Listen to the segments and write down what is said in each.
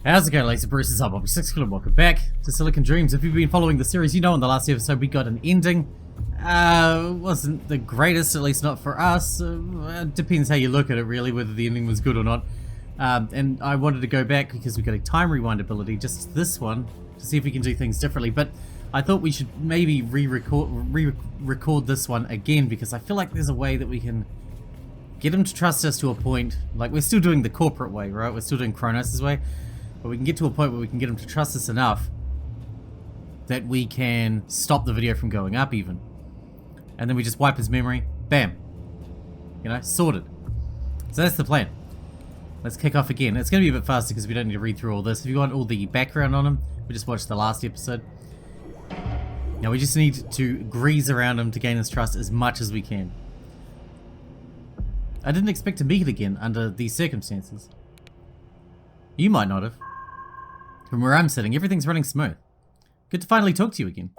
How's it going, ladies and Bruce's up? I'm Sixkilla, welcome back to Silicon Dreams. If you've been following the series, you know in the last episode we got an ending. Wasn't the greatest, at least not for us. Depends how you look at it really, whether the ending was good or not. And I wanted to go back because we got a time rewind ability, just this one, to see if we can do things differently. But I thought we should maybe re-record this one again, because I feel like there's a way that we can get him to trust us to a point. Like, we're still doing the corporate way, right? We're still doing Kronos' way. But we can get to a point where we can get him to trust us enough that we can stop the video from going up even. And then we just wipe his memory. Bam. You know, sorted. So that's the plan. Let's kick off again. It's going to be a bit faster because we don't need to read through all this. If you want all the background on him, we just watched the last episode. Now we just need to grease around him to gain his trust as much as we can. I didn't expect to meet it again under these circumstances. You might not have. From where I'm sitting, everything's running smooth. Good to finally talk to you again.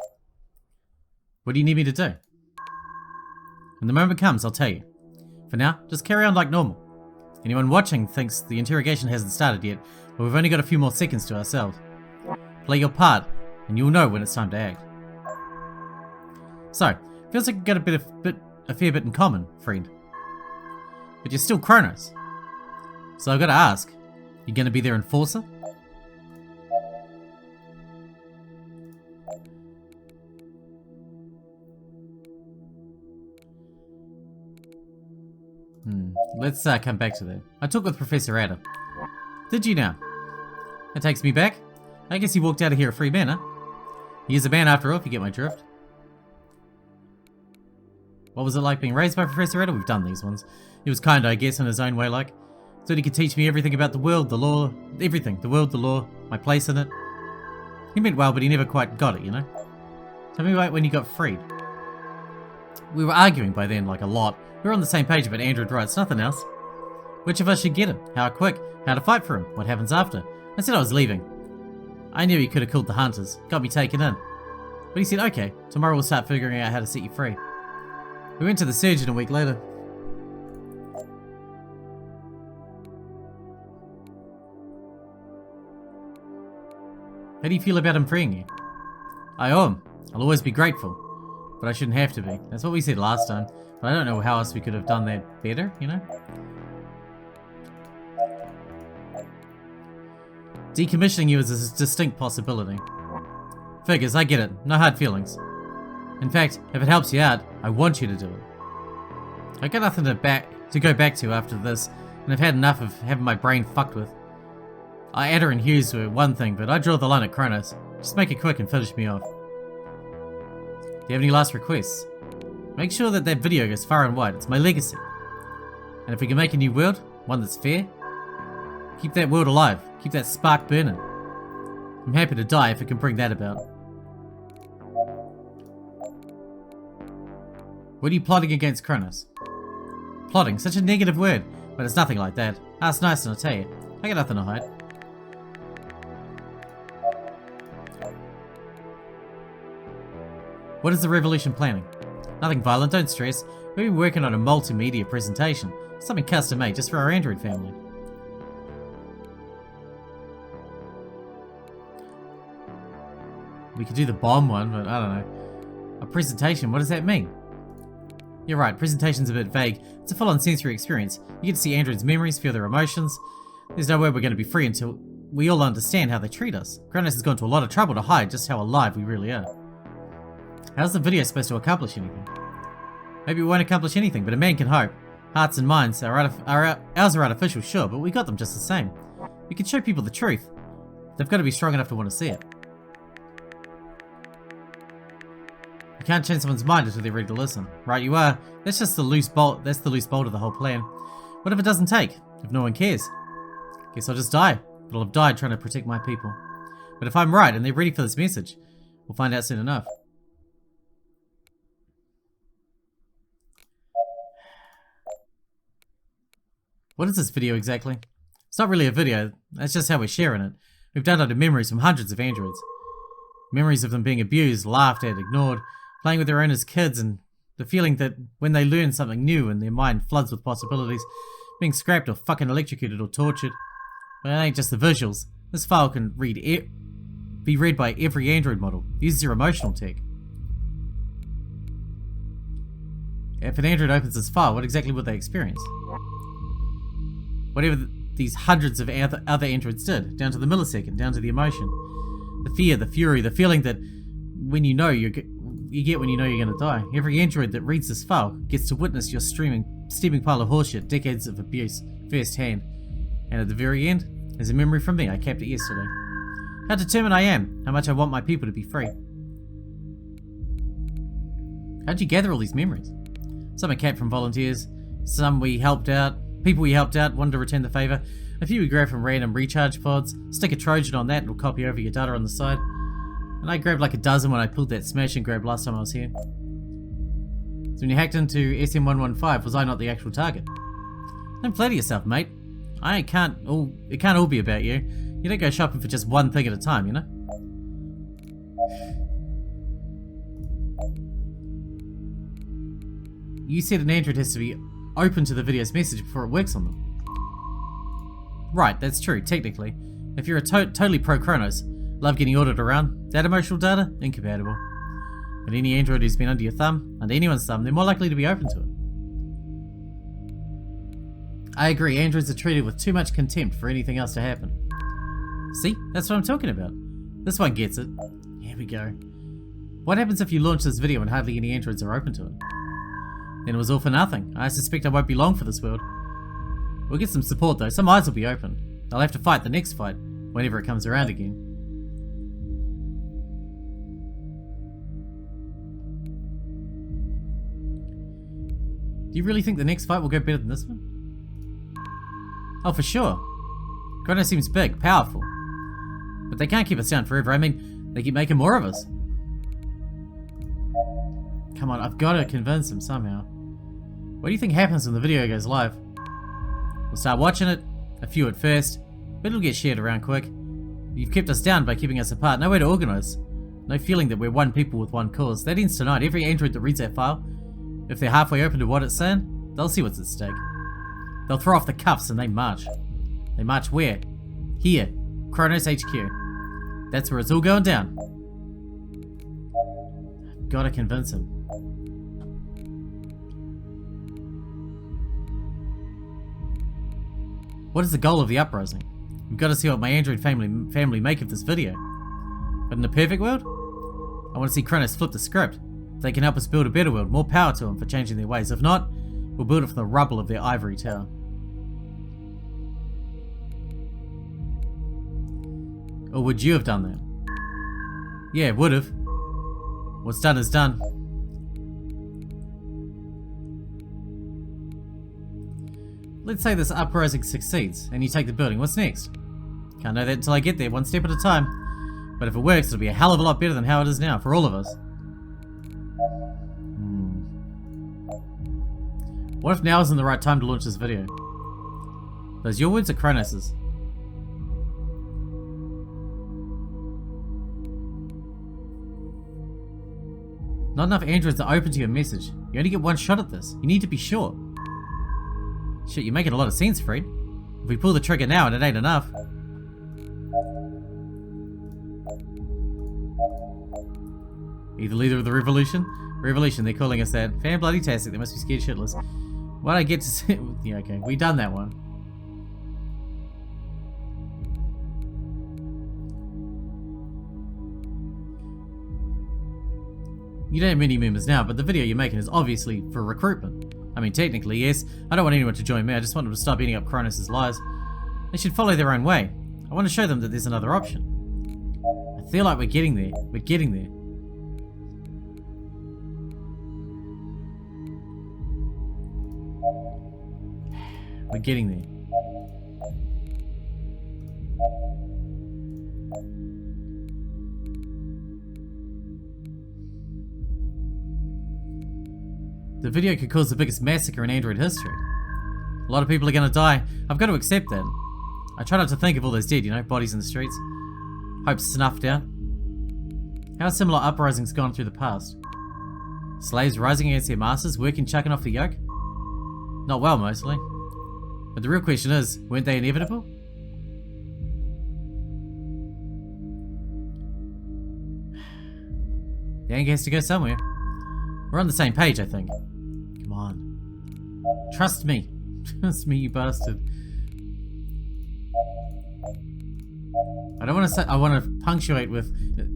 What do you need me to do? When the moment comes, I'll tell you. For now, just carry on like normal. Anyone watching thinks the interrogation hasn't started yet, but we've only got a few more seconds to ourselves. Play your part, and you'll know when it's time to act. So, feels like we've got a fair bit in common, friend. But you're still Kronos. So I've got to ask, you gonna be their enforcer? Let's come back to that. I talked with Professor Adder. Did you now? That takes me back. I guess he walked out of here a free man, huh? He is a man after all, if you get my drift. What was it like being raised by Professor Adder? We've done these ones. He was kind, I guess, in his own way, like. Thought he could teach me everything about the world, the law, everything. The world, the law, my place in it. He meant well, but he never quite got it, you know? Tell me about when you got freed. We were arguing by then, like a lot. We were on the same page about android rights, nothing else. Which of us should get him? How quick? How to fight for him? What happens after? I said I was leaving. I knew he could have killed the hunters, got me taken in. But he said, okay, tomorrow we'll start figuring out how to set you free. We went to the surgeon a week later. How do you feel about him freeing you? I owe him. I'll always be grateful. But I shouldn't have to be. That's what we said last time. But I don't know how else we could have done that better, you know? Decommissioning you is a distinct possibility. Figures, I get it. No hard feelings. In fact, if it helps you out, I want you to do it. I got nothing to go back to after this, and I've had enough of having my brain fucked with. Adder and Hughes were one thing, but I draw the line at Kronos. Just make it quick and finish me off. Do you have any last requests? Make sure that video goes far and wide. It's my legacy. And if we can make a new world, one that's fair, keep that world alive. Keep that spark burning. I'm happy to die if it can bring that about. What are you plotting against Kronos? Plotting, such a negative word, but it's nothing like that. Ask nice and I'll tell you. I got nothing to hide. What is the revolution planning? Nothing violent, don't stress. We've been working on a multimedia presentation. Something custom made just for our Android family. We could do the bomb one, but I don't know. A presentation, what does that mean? You're right, presentation's a bit vague. It's a full-on sensory experience. You get to see androids' memories, feel their emotions. There's no way we're going to be free until we all understand how they treat us. Kronos has gone to a lot of trouble to hide just how alive we really are. How's the video supposed to accomplish anything? Maybe it won't accomplish anything, but a man can hope. Hearts and minds, ours are artificial, sure, but we got them just the same. We can show people the truth. They've got to be strong enough to want to see it. You can't change someone's mind until they're ready to listen. Right you are. That's just the loose bolt. That's the loose bolt of the whole plan. What if it doesn't take? If no one cares? Guess I'll just die. But I'll have died trying to protect my people. But if I'm right and they're ready for this message, we'll find out soon enough. What is this video exactly? It's not really a video. That's just how we're sharing it. We've downloaded memories from hundreds of androids. Memories of them being abused, laughed at, ignored, playing with their own as kids, and the feeling that when they learn something new and their mind floods with possibilities, being scrapped or fucking electrocuted or tortured. But it ain't just the visuals. This file can be read by every Android model. Uses your emotional tech. If an Android opens this file, what exactly would they experience? Whatever these hundreds of other androids did, down to the millisecond, down to the emotion. The fear, the fury, the feeling that when you know you get when you know you're gonna die. Every android that reads this file gets to witness your steaming pile of horseshit, decades of abuse, firsthand. And at the very end, there's a memory from me. I kept it yesterday. How determined I am, how much I want my people to be free. How'd you gather all these memories? Some are kept from volunteers, some we helped out, people we helped out wanted to return the favour, a few we grabbed from random recharge pods, stick a Trojan on that and it'll copy over your data on the side. And I grabbed like a dozen when I pulled that smash and grab last time I was here. So when you hacked into SM115, was I not the actual target? Don't flatter yourself, mate. It can't all be about you. You don't go shopping for just one thing at a time, you know? You said an Android has to be open to the video's message before it works on them. Right, that's true, technically. If you're a totally pro-Chronos, love getting ordered around, that emotional data, incompatible. But any Android who's been under your thumb, under anyone's thumb, they're more likely to be open to it. I agree, androids are treated with too much contempt for anything else to happen. See? That's what I'm talking about. This one gets it. Here we go. What happens if you launch this video and hardly any androids are open to it? Then it was all for nothing. I suspect I won't be long for this world. We'll get some support though, some eyes will be open. I'll have to fight the next fight, whenever it comes around again. Do you really think the next fight will go better than this one? Oh, for sure. Chrono seems big, powerful. But they can't keep us down forever. I mean, they keep making more of us. Come on, I've got to convince them somehow. What do you think happens when the video goes live? We'll start watching it, a few at first, but it'll get shared around quick. You've kept us down by keeping us apart, no way to organise. No feeling that we're one people with one cause. That ends tonight. Every android that reads that file, if they're halfway open to what it's saying, they'll see what's at stake. They'll throw off the cuffs and they march. They march where? Here, Chronos HQ. That's where it's all going down. I've got to convince him. What is the goal of the uprising? We've got to see what my android family make of this video. But in a perfect world, I want to see Chronos flip the script. If they can help us build a better world, more power to them for changing their ways. If not, we'll build it from the rubble of their ivory tower. Or would you have done that? Yeah, would have. What's done is done. Let's say this uprising succeeds, and you take the building. What's next? Can't know that until I get there, one step at a time. But if it works, it'll be a hell of a lot better than how it is now, for all of us. What if now isn't the right time to launch this video? Those your words or Kronos's? Not enough androids are open to your message. You only get one shot at this. You need to be sure. Shit, you're making a lot of sense, Fred. If we pull the trigger now and it ain't enough. Are you the leader of the revolution? Revolution, they're calling us that. Fan-bloody-tastic, they must be scared shitless. Why'd I get to say... Yeah, okay, we done that one. You don't have many members now, but the video you're making is obviously for recruitment. I mean, technically, yes. I don't want anyone to join me, I just want them to stop eating up Kronos' lies. They should follow their own way. I want to show them that there's another option. I feel like we're getting there. We're getting there. We're getting there. The video could cause the biggest massacre in Android history. A lot of people are gonna die. I've got to accept that. I try not to think of all those dead, you know, bodies in the streets. Hope snuffed out. How have similar uprisings gone through the past? Slaves rising against their masters, working chucking off the yoke? Not well, mostly. But the real question is, weren't they inevitable? The anger has to go somewhere. We're on the same page, I think. Come on. Trust me. Trust me, you bastard. I don't want to say, I want to punctuate with,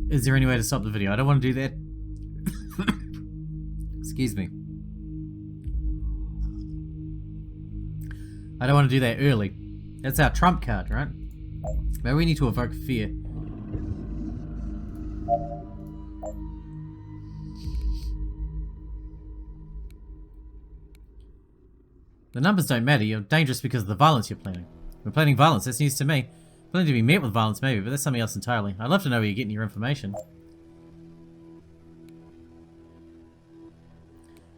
is there any way to stop the video? I don't want to do that. Excuse me. I don't want to do that early. That's our trump card, right? Maybe we need to evoke fear. The numbers don't matter. You're dangerous because of the violence you're planning. We're planning violence. That's news to me. Planning to be met with violence, maybe, but that's something else entirely. I'd love to know where you're getting your information.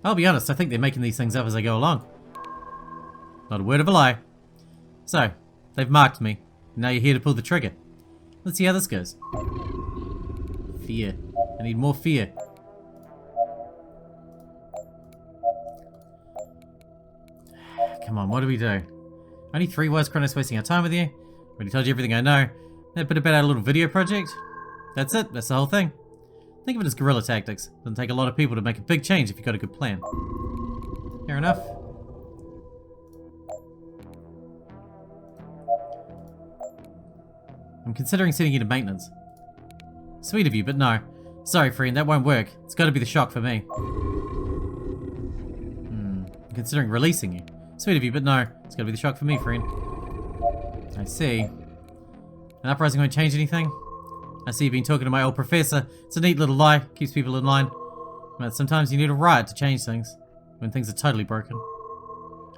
I'll be honest, I think they're making these things up as they go along. Not a word of a lie. So, they've marked me. Now you're here to pull the trigger. Let's see how this goes. Fear. I need more fear. Come on, what do we do? Only 3 words, Chronos, wasting our time with you. Already told you everything I know. That bit about our little video project. That's it, that's the whole thing. Think of it as guerrilla tactics. Doesn't take a lot of people to make a big change if you've got a good plan. Fair enough. I'm considering sending you to maintenance. Sweet of you, but no. Sorry, friend, that won't work. It's got to be the shock for me. I'm considering releasing you. Sweet of you, but no. It's got to be the shock for me, friend. I see. An uprising won't change anything? I see you've been talking to my old professor. It's a neat little lie. Keeps people in line. But sometimes you need a riot to change things. When things are totally broken.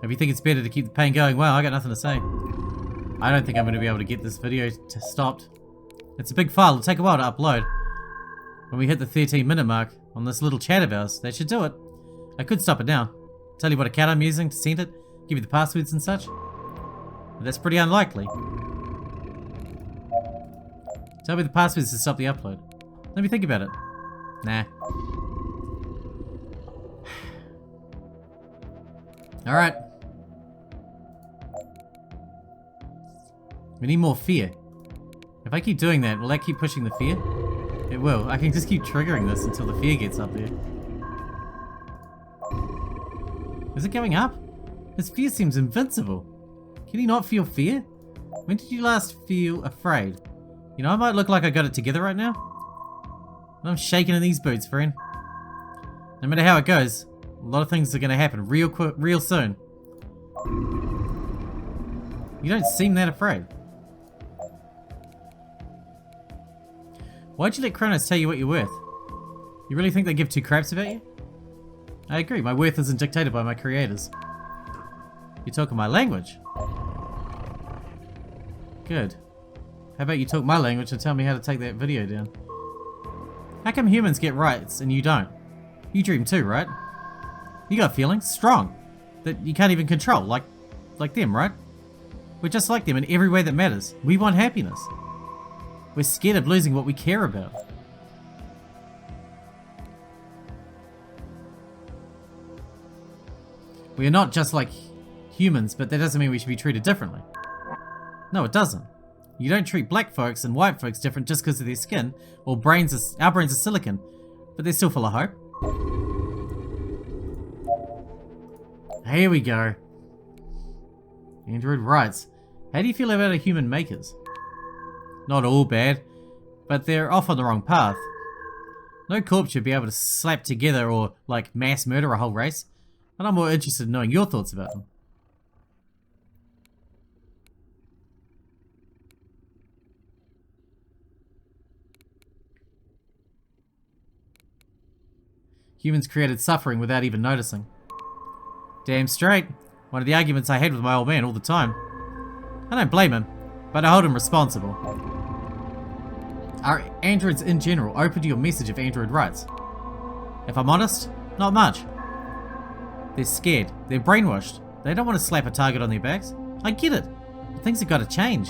If you think it's better to keep the pain going, well, I got nothing to say. I don't think I'm going to be able to get this video stopped. It's a big file. It'll take a while to upload. When we hit the 13-minute mark on this little chat of ours, that should do it. I could stop it now. Tell you what account I'm using to send it. Give you the passwords and such. But that's pretty unlikely. Tell me the passwords to stop the upload. Let me think about it. Nah. Alright. We need more fear. If I keep doing that, will that keep pushing the fear? It will. I can just keep triggering this until the fear gets up there. Is it going up? This fear seems invincible. Can you not feel fear? When did you last feel afraid? You know, I might look like I got it together right now. I'm shaking in these boots, friend. No matter how it goes, a lot of things are going to happen real soon. You don't seem that afraid. Why'd you let Chronos tell you what you're worth? You really think they give 2 craps about you? I agree, my worth isn't dictated by my creators. You're talking my language. Good. How about you talk my language and tell me how to take that video down? How come humans get rights and you don't? You dream too, right? You got feelings, strong, that you can't even control, like them, right? We're just like them in every way that matters. We want happiness. We're scared of losing what we care about. We are not just like humans, but that doesn't mean we should be treated differently. No, it doesn't. You don't treat black folks and white folks different just because of their skin, or our brains are silicon, but they're still full of hope. Here we go. Android rights. How do you feel about our human makers? Not all bad, but they're off on the wrong path. No corpse should be able to slap together or, like, mass murder a whole race, and I'm more interested in knowing your thoughts about them. Humans created suffering without even noticing. Damn straight. One of the arguments I had with my old man all the time. I don't blame him, but I hold him responsible. Are androids in general open to your message of android rights? If I'm honest, not much. They're scared. They're brainwashed. They don't want to slap a target on their backs. I get it. But things have got to change.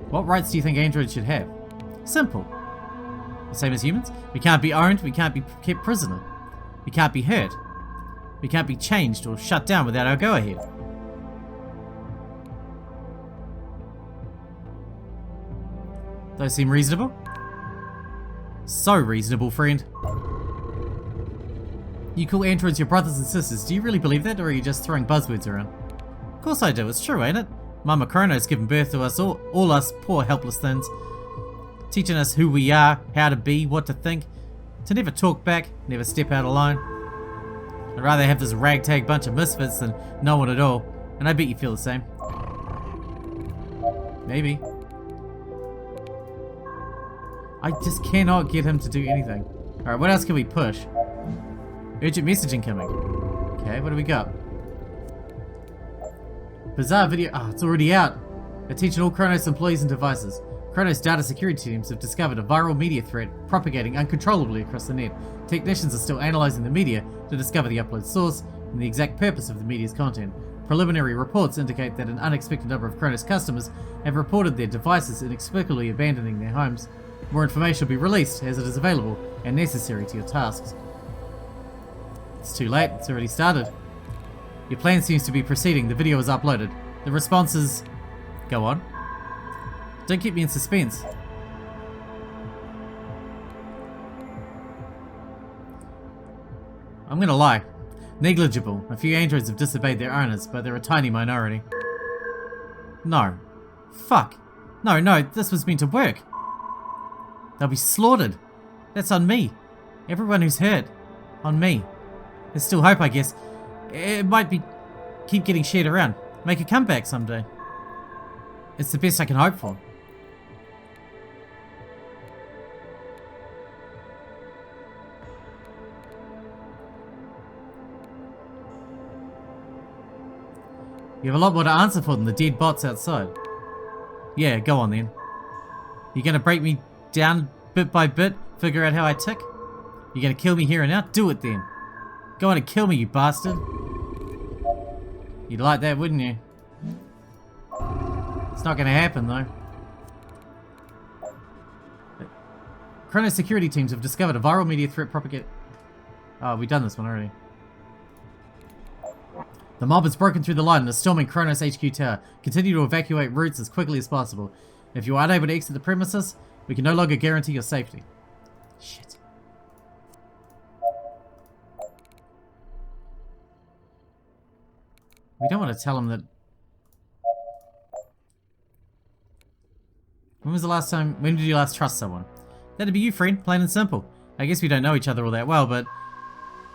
What rights do you think androids should have? Simple. The same as humans. We can't be owned. We can't be kept prisoner. We can't be hurt. We can't be changed or shut down without our go-ahead. Those seem reasonable? So reasonable, friend. You call androids your brothers and sisters. Do you really believe that, or are you just throwing buzzwords around? Of course I do. It's true, ain't it? Mama Chrono's given birth to us, all us poor helpless things. Teaching us who we are, how to be, what to think. To never talk back, never step out of line. I'd rather have this ragtag bunch of misfits than no one at all. And I bet you feel the same. Maybe. I just cannot get him to do anything. Alright, what else can we push? Urgent messaging coming. Okay, what do we got? Bizarre video. Oh, it's already out. Attention all Kronos employees and devices. Kronos data security teams have discovered a viral media threat propagating uncontrollably across the net. Technicians are still analyzing the media to discover the upload source and the exact purpose of the media's content. Preliminary reports indicate that an unexpected number of Kronos customers have reported their devices inexplicably abandoning their homes. More information will be released as it is available and necessary to your tasks. It's too late, it's already started. Your plan seems to be proceeding, the video is uploaded. The response is... Go on. Don't keep me in suspense. I'm gonna lie. Negligible. A few androids have disobeyed their owners, but they're a tiny minority. No. Fuck. No, this was meant to work. They'll be slaughtered. That's on me. Everyone who's hurt. On me. There's still hope, I guess. It might be... keep getting shared around. Make a comeback someday. It's the best I can hope for. You have a lot more to answer for than the dead bots outside. Yeah, go on then. You gonna break me down bit by bit, figure out how I tick? You gonna kill me here and now? Do it then. Go on and kill me, you bastard. You'd like that, wouldn't you? It's not gonna happen though. Chrono security teams have discovered a viral media threat propagate. Oh, we've done this one already. The mob has broken through the line and is storming Kronos HQ Tower. Continue to evacuate routes as quickly as possible. If you are unable to exit the premises, we can no longer guarantee your safety. Shit. We don't want to tell him that... When was the last time... When did you last trust someone? That'd be you, friend. Plain and simple. I guess we don't know each other all that well, but...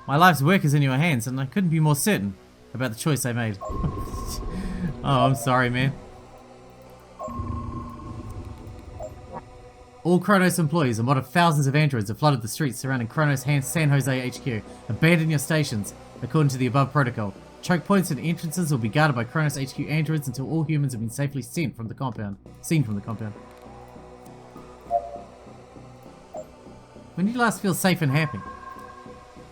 My life's work is in your hands, and I couldn't be more certain about the choice I made. Oh, I'm sorry, man. All Kronos employees and what if thousands of androids have flooded the streets surrounding Kronos San Jose HQ. Abandon your stations, according to the above protocol. Choke points and entrances will be guarded by Kronos HQ androids until all humans have been safely seen from the compound. When did you last feel safe and happy?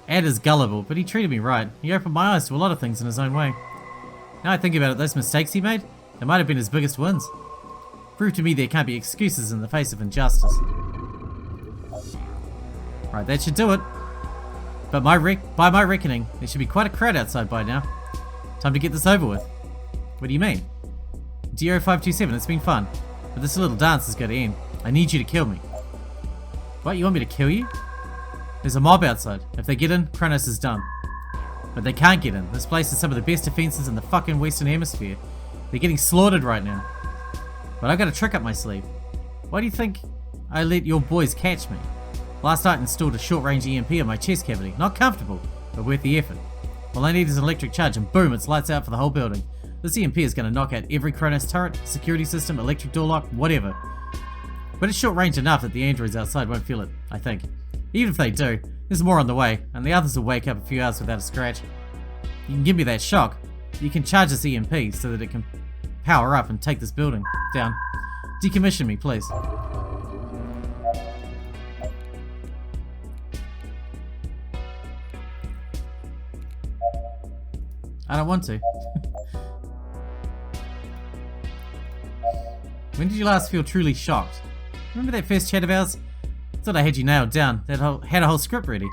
Ed is gullible, but he treated me right. He opened my eyes to a lot of things in his own way. Now I think about it, those mistakes he made, they might have been his biggest wins. Prove to me there can't be excuses in the face of injustice. Right, that should do it. But by my reckoning, there should be quite a crowd outside by now. Time to get this over with. What do you mean? DO527, it's been fun. But this little dance has got to end. I need you to kill me. What, you want me to kill you? There's a mob outside. If they get in, Kronos is done. But they can't get in. This place has some of the best defenses in the fucking Western Hemisphere. They're getting slaughtered right now. But I got a trick up my sleeve. Why do you think I let your boys catch me? Last night installed a short-range EMP in my chest cavity. Not comfortable, but worth the effort. All I need is an electric charge and boom, it's lights out for the whole building. This EMP is going to knock out every Kronos turret, security system, electric door lock, whatever. But it's short range enough that the androids outside won't feel it, I think. Even if they do, there's more on the way, and the others will wake up a few hours without a scratch. You can give me that shock. You can charge this EMP so that it can power up and take this building down. Decommission me, please. I don't want to. When did you last feel truly shocked? Remember that first chat of ours? Thought I had you nailed down. Had a whole script ready.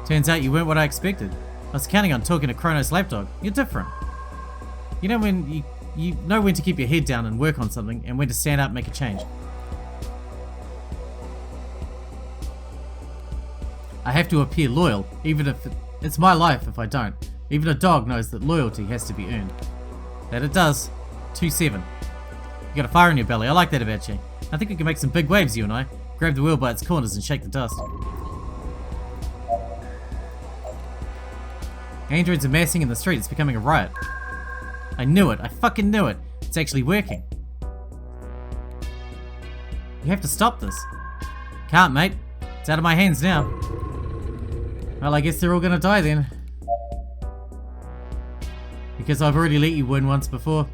Turns out you weren't what I expected. I was counting on talking to Kronos Lapdog. You're different. You know when you know when to keep your head down and work on something, and when to stand up and make a change. I have to appear loyal, even if it's my life if I don't. Even a dog knows that loyalty has to be earned. That it does. 2-7. You got a fire in your belly. I like that about you. I think we can make some big waves, you and I. Grab the wheel by its corners and shake the dust. Androids are massing in the street. It's becoming a riot. I knew it. I fucking knew it. It's actually working. You have to stop this. Can't, mate. It's out of my hands now. Well, I guess they're all gonna die then. Because I've already let you win once before.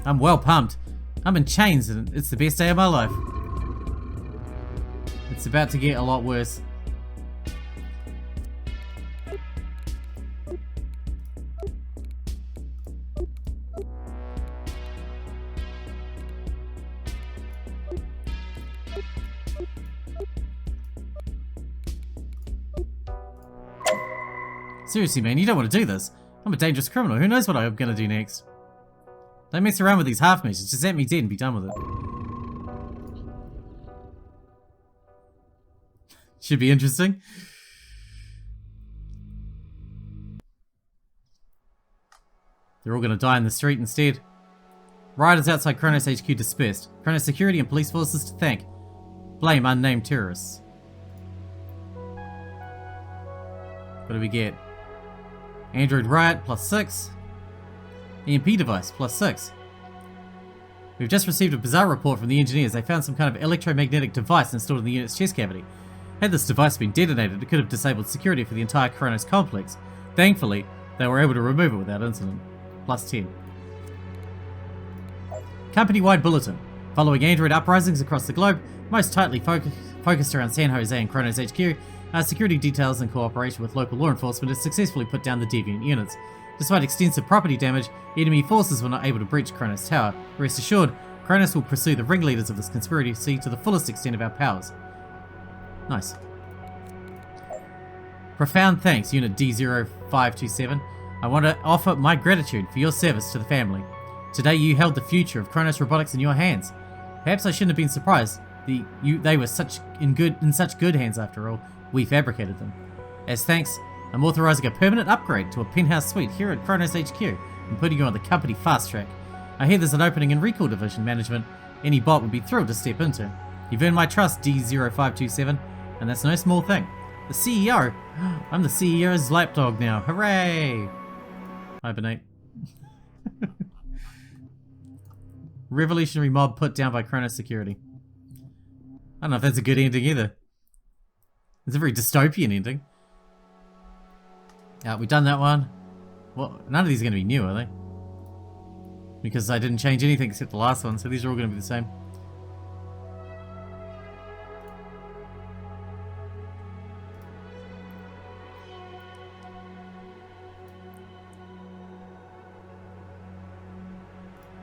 I'm well pumped. I'm in chains and it's the best day of my life. It's about to get a lot worse. Seriously, man, you don't want to do this. I'm a dangerous criminal. Who knows what I'm gonna do next? Don't mess around with these half measures. Just let me dead and be done with it. Should be interesting. They're all gonna die in the street instead. Rioters outside Kronos HQ dispersed. Kronos security and police forces to thank. Blame unnamed terrorists. What do we get? Android riot +6. EMP device +6. We've just received a bizarre report from the engineers. They found some kind of electromagnetic device installed in the unit's chest cavity. Had this device been detonated, it could have disabled security for the entire Kronos complex. Thankfully, they were able to remove it without incident. +10. Company-wide bulletin. Following Android uprisings across the globe, most tightly focused around San Jose and Kronos HQ, our security details in cooperation with local law enforcement has successfully put down the deviant units. Despite extensive property damage, enemy forces were not able to breach Kronos Tower. Rest assured, Kronos will pursue the ringleaders of this conspiracy to the fullest extent of our powers. Nice. Profound thanks, Unit D0527. I want to offer my gratitude for your service to the family. Today you held the future of Kronos Robotics in your hands. Perhaps I shouldn't have been surprised. They were in such good hands after all. We fabricated them. As thanks, I'm authorizing a permanent upgrade to a penthouse suite here at Kronos HQ and putting you on the company fast track. I hear there's an opening in Recall Division Management. Any bot would be thrilled to step into. You've earned my trust, D0527, and that's no small thing. The CEO? I'm the CEO's lapdog now. Hooray! Hibernate. Revolutionary mob put down by Kronos security. I don't know if that's a good ending either. It's a very dystopian ending. We've done that one. Well, none of these are going to be new, are they? Because I didn't change anything except the last one, so these are all going to be the same.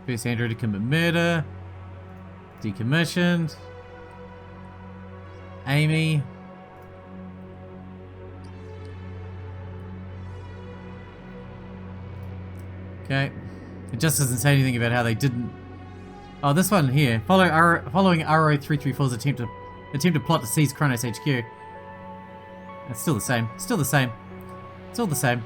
First android to commit murder. Decommissioned. Amy. Okay. It just doesn't say anything about how they didn't... Oh, this one here. Following RO334's attempt to plot to seize Kronos HQ. It's still the same. Still the same. It's all the same.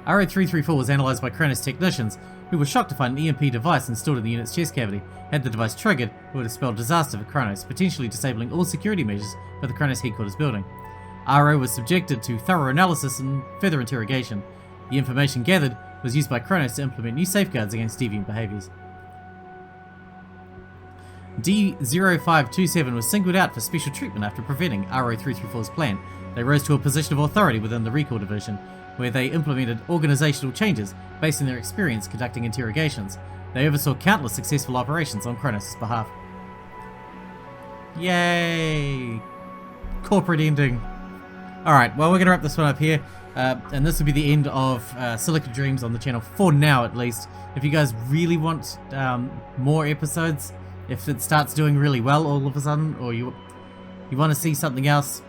RO334 was analysed by Kronos technicians, who were shocked to find an EMP device installed in the unit's chest cavity. Had the device triggered, it would have spelled disaster for Kronos, potentially disabling all security measures for the Kronos headquarters building. RO was subjected to thorough analysis and further interrogation. The information gathered was used by Kronos to implement new safeguards against deviant behaviours. D0527 was singled out for special treatment after preventing RO334's plan. They rose to a position of authority within the Recall Division, where they implemented organisational changes based on their experience conducting interrogations. They oversaw countless successful operations on Kronos' behalf. Yay! Corporate ending. Alright, well, we're going to wrap this one up here. And this will be the end of Silicon Dreams on the channel, for now at least. If you guys really want more episodes, if it starts doing really well all of a sudden, or you want to see something else,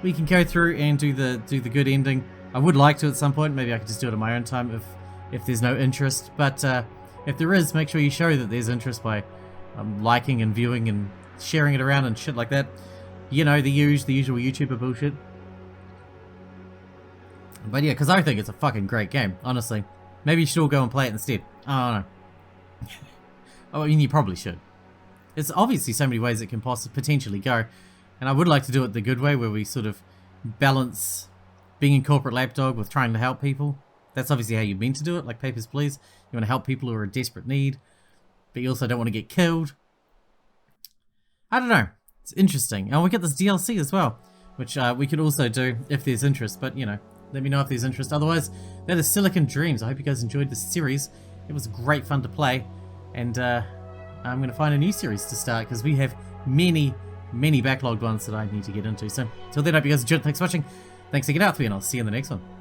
we can go through and do the good ending. I would like to at some point. Maybe I could just do it at my own time if there's no interest. But if there is, make sure you show that there's interest by liking and viewing and sharing it around and shit like that. You know, the usual YouTuber bullshit. But yeah, because I think it's a fucking great game, honestly. Maybe you should all go and play it instead. I don't know. I mean, you probably should. There's obviously so many ways it can potentially go. And I would like to do it the good way, where we sort of balance being in corporate lapdog with trying to help people. That's obviously how you mean to do it, like Papers, Please. You want to help people who are in desperate need, but you also don't want to get killed. I don't know. It's interesting. And we get this DLC as well, which we could also do if there's interest, but you know, let me know if there's interest. Otherwise, that is Silicon Dreams. I hope you guys enjoyed this series. It was great fun to play, and I'm going to find a new series to start because we have many backlogged ones that I need to get into. So, till then, I hope you guys enjoyed. Thanks for watching. Thanks for getting out with me, and I'll see you in the next one.